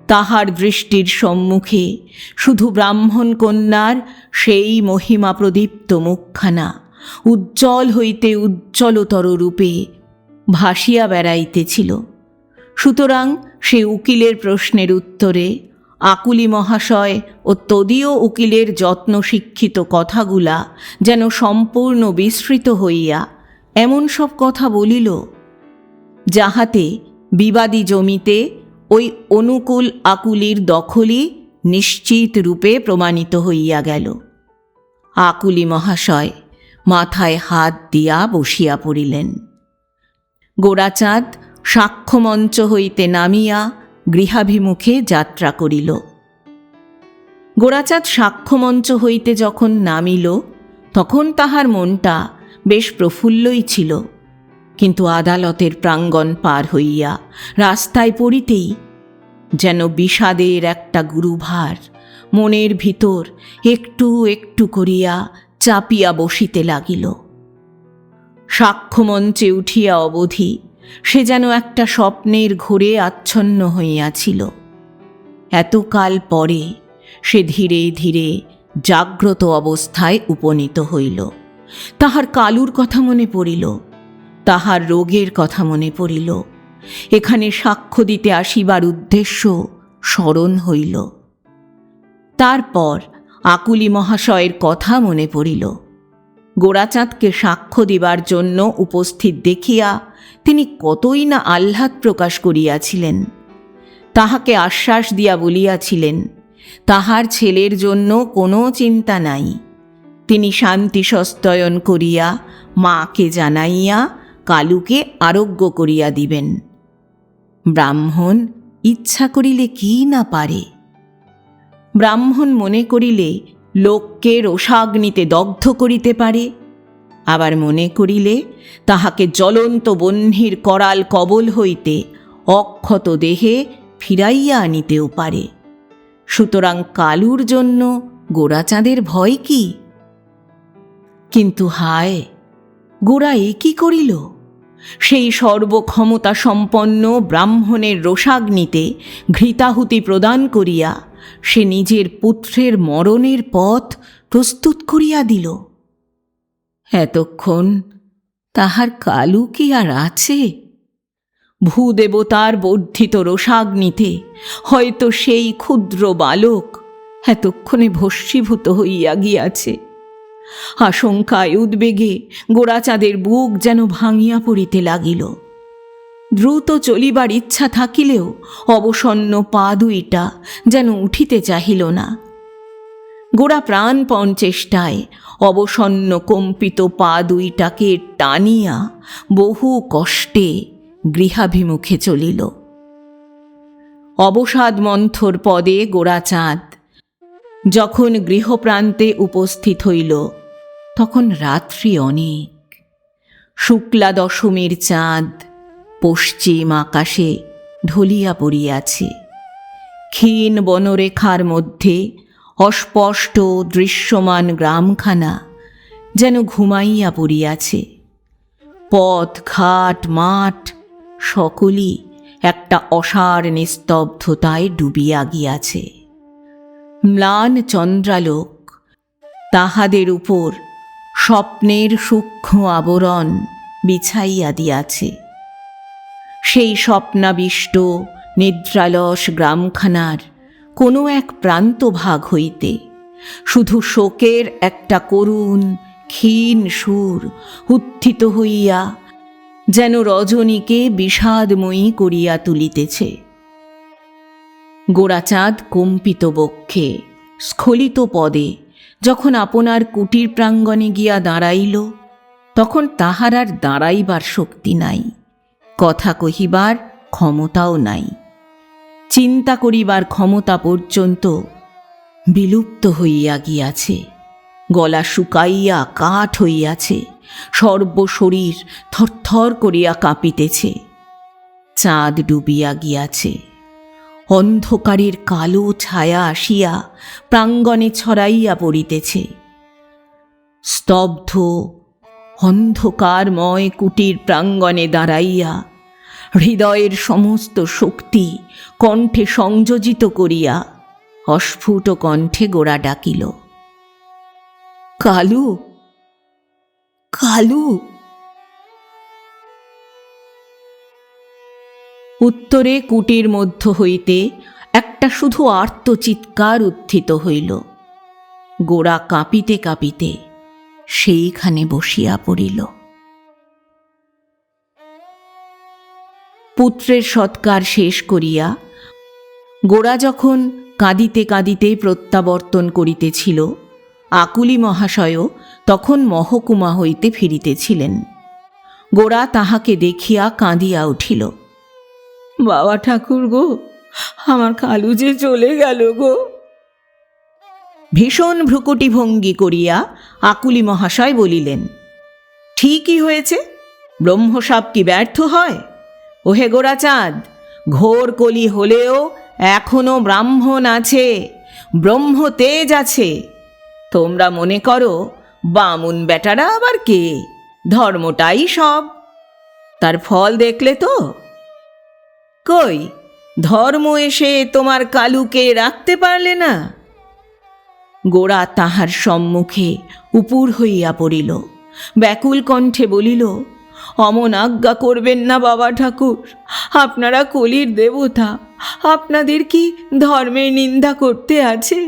তাহার দৃষ্টির সম্মুখে শুধু ব্রাহ্মণ কন্যার সেই মহিমা প্রদীপ্ত মুখখানা উজ্জ্বল হইতে উজ্জ্বলতর রূপে ভাসিয়া বেড়াইতেছিল। সুতরাং সে উকিলের প্রশ্নের উত্তরে আকুলি মহাশয় ও তদীয় উকিলের যত্ন শিক্ষিত কথাগুলা যেন সম্পূর্ণ বিস্মৃত হইয়া এমন সব কথা বলিল, যাহাতে বিবাদী জমিতে ওই অনুকূল আকুলির দখলই নিশ্চিত রূপে প্রমাণিত হইয়া গেল। আকুলি মহাশয় মাথায় হাত দিয়া বসিয়া পড়িলেন। গোরাচাঁদ সাক্ষ্যমঞ্চ হইতে নামিয়া গৃহাভিমুখে যাত্রা করিল। গোরাচাঁদ সাক্ষ্যমঞ্চ হইতে যখন নামিল তখন তাহার মনটা বেশ প্রফুল্লই ছিল, কিন্তু আদালতের প্রাঙ্গণ পার হইয়া রাস্তায় পড়িতেই যেন বিষাদের একটা গুরুভার মনের ভিতর একটু একটু করিয়া চাপিয়া বসিতে লাগিল। সাক্ষ্যমঞ্চে উঠিয়া অবধি সে যেন একটা স্বপ্নের ঘোরে আচ্ছন্ন হইয়াছিল। এতকাল পরে সে ধীরে ধীরে জাগ্রত অবস্থায় উপনীত হইল। তাহার কালুর কথা মনে পড়িল, তাহার রোগের কথা মনে পড়িল, এখানে সাক্ষ্য দিতে আসিবার উদ্দেশ্য স্মরণ হইল। তারপর আকুলি মহাশয়ের কথা মনে পড়িল। গোরাচাঁদকে সাক্ষ্য দিবার জন্য উপস্থিত দেখিয়া তিনি কতই না আহ্লাদ প্রকাশ করিয়াছিলেন। তাহাকে আশ্বাস দিয়া বলিয়াছিলেন তাহার ছেলের জন্য কোনো চিন্তা নাই, তিনি শান্তি সস্তয়ন করিয়া মাকে জানাইয়া কালুকে আরোগ্য করিয়া দিবেন। ব্রাহ্মণ ইচ্ছা করিলে কি না পারে। ব্রাহ্মণ মনে করিলে লোককে রোষাগ্নিতে দগ্ধ করিতে পারে, আবার মনে করিলে তাহাকে জ্বলন্ত বহ্নির করাল কবল হইতে অক্ষত দেহে ফিরাইয়া আনিতেও পারে। সুতরাং কালুর জন্য গোরাচাঁদের ভয় কি? কিন্তু হায়, গোরা এ কি করিল? সেই সর্বক্ষমতা সম্পন্ন ব্রাহ্মণের রোষাগ্নিতে ঘৃতাহুতি প্রদান করিয়া সে নিজের পুত্রের মরণের পথ প্রস্তুত করিয়া দিল। এতক্ষণ তাহার কালু কি আর আছে? ভূদেবতার বর্ধিত রোষাগ্নিতে হয়তো সেই ক্ষুদ্র বালক এতক্ষণে ভস্মীভূত হইয়া গিয়াছে। আশঙ্কায় উদ্বেগে গোরাচাঁদের বুক যেন ভাঙিয়া পড়িতে লাগিল। দ্রুত চলিবার ইচ্ছা থাকিলেও অবসন্ন পা দুইটা যেন উঠিতে চাহিল না। গোরা প্রাণপণ চেষ্টায় অবসন্ন কম্পিত পা দুইটাকে টানিয়া বহু কষ্টে গৃহাভিমুখে চলিল। অবসাদ মন্থর পদে গোরাচাঁদ যখন গৃহপ্রান্তে উপস্থিত হইল তখন রাত্রি অনেক। শুক্লা দশমীর চাঁদ পশ্চিম আকাশে ঢলিয়া পড়িয়াছে। ক্ষীণ বনরেখার মধ্যে অস্পষ্ট দৃশ্যমান গ্রামখানা যেন ঘুমাইয়া পড়িয়াছে। পথ ঘাট মাঠ সকলই একটা অসার নিস্তব্ধতায় ডুবিয়া গিয়াছে। ম্লান চন্দ্রালোক তাহাদের উপর স্বপ্নের সূক্ষ্ম আবরণ বিছাইয়া দিয়াছে। সেই স্বপ্নাবিষ্ট নিদ্রালস গ্রামখানার কোনো এক প্রান্তভাগ হইতে শুধু শোকের একটা করুণ ক্ষীণ সুর উত্থিত হইয়া যেন রজনীকে বিষাদময়ী করিয়া তুলিতেছে। গোরাচাঁদ কম্পিত বক্ষে স্খলিত পদে যখন আপনার কুটির প্রাঙ্গণে গিয়া দাঁড়াইল তখন তাহার আর দাঁড়াইবার শক্তি নাই, কথা কহিবার ক্ষমতাও নাই। চিন্তা করিবার ক্ষমতা পর্যন্ত বিলুপ্ত হইয়া গিয়াছে। গলা শুকাইয়া কাঠ হইয়াছে, সর্বশরীর থরথর করিয়া কাঁপিতেছে। চাঁদ ডুবিয়া গিয়াছে। অন্ধকারের কালো ছায়া আসিয়া প্রাঙ্গণে ছড়াইয়া পড়িতেছে। স্তব্ধ অন্ধকারময় কুটির প্রাঙ্গণে দাঁড়াইয়া হৃদয়ের সমস্ত শক্তি কণ্ঠে সংযোজিত করিয়া অস্ফুট কণ্ঠে গোরা ডাকিল, কালু, কালু। উত্তরে কুটির মধ্য হইতে একটা শুধু আর্তচিৎকার উত্থিত হইল। গোরা কাঁপিতে কাঁপিতে সেইখানে বসিয়া পড়িল। পুত্রের সৎকার শেষ করিয়া গোরা যখন কাঁদিতে কাঁদিতে প্রত্যাবর্তন করিতেছিল, আকুলি মহাশয়ও তখন মহকুমা হইতে ফিরিতেছিলেন। গোরা তাহাকে দেখিয়া কাঁদিয়া উঠিল, বাবা ঠাকুর গো, আমার কালু যে চলে গেল গো। ভীষণ ভ্রুকুটি ভঙ্গি করিয়া আকুলি মহাশয় বলিলেন, ঠিকই হয়েছে, ব্রহ্মশাপ কি ব্যর্থ হয়? ওহে গোরাচাঁদ, ঘোর কলি হলেও এখনো ব্রাহ্মণ আছে, ব্রহ্ম তেজ আছে। তোমরা মনে করো বামুন বেটারা আবার কে, ধর্মটাই সব। তার ফল দেখলে তো? কই, ধর্ম এসে তোমার কালুকে রাখতে পারলে না? গোরা তাহার সম্মুখে উপুর হইয়া পড়িল, ব্যাকুল কণ্ঠে বলিল, অমন আজ্ঞা করবেন না বাবা ঠাকুর, আপনারা কলির দেবতা, আপনাদের কি ধর্মের নিন্দা করতে আছে?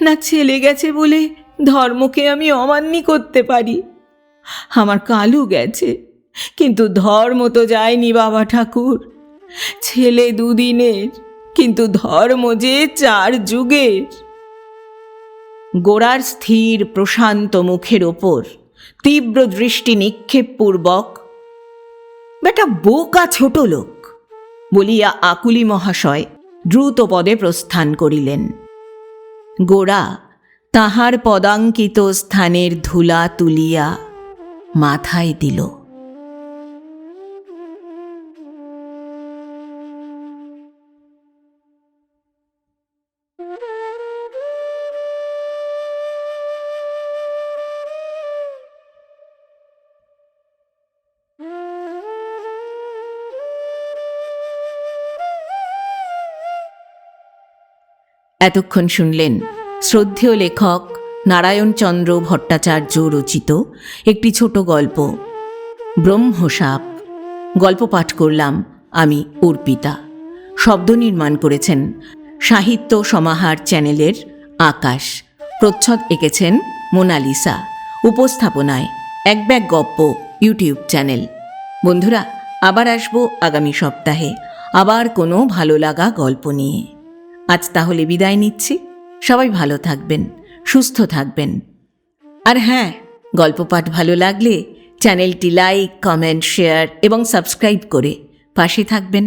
না ছেলে গেছে বলে ধর্মকে আমি অমান্য করতে পারি? আমার কালু গেছে, কিন্তু ধর্ম তো যায়নি বাবা ঠাকুর। ছেলে দুদিনের, কিন্তু ধর্ম যে 4 যুগের। গোরার স্থির প্রশান্ত মুখের ওপর তীব্র দৃষ্টি নিক্ষেপপূর্বক, বেটা বোকা ছোট লোক বলিয়া আকুলি মহাশয় দ্রুত পদে প্রস্থান করিলেন। গোরা তাহার পদাঙ্কিত স্থানের ধুলা তুলিয়া মাথায় দিল। এতক্ষণ শুনলেন শ্রদ্ধেয় লেখক নারায়ণচন্দ্র ভট্টাচার্য রচিত একটি ছোট গল্প, ব্রহ্মশাপ। গল্প পাঠ করলাম আমি অর্পিতা। শব্দ নির্মাণ করেছেন সাহিত্য সমাহার চ্যানেলের আকাশ। প্রচ্ছদ এঁকেছেন মোনালিসা। উপস্থাপনায় এক ব্যাগ গপ্প ইউটিউব চ্যানেল। বন্ধুরা, আবার আসবো আগামী সপ্তাহে আবার কোনো ভালো লাগা গল্প নিয়ে। আজ তাহলে বিদায় নিচ্ছি। সবাই ভালো থাকবেন, সুস্থ থাকবেন। আর হ্যাঁ, গল্প পাঠ ভালো লাগলে চ্যানেলটি লাইক, কমেন্ট, শেয়ার এবং সাবস্ক্রাইব করে পাশে থাকবেন।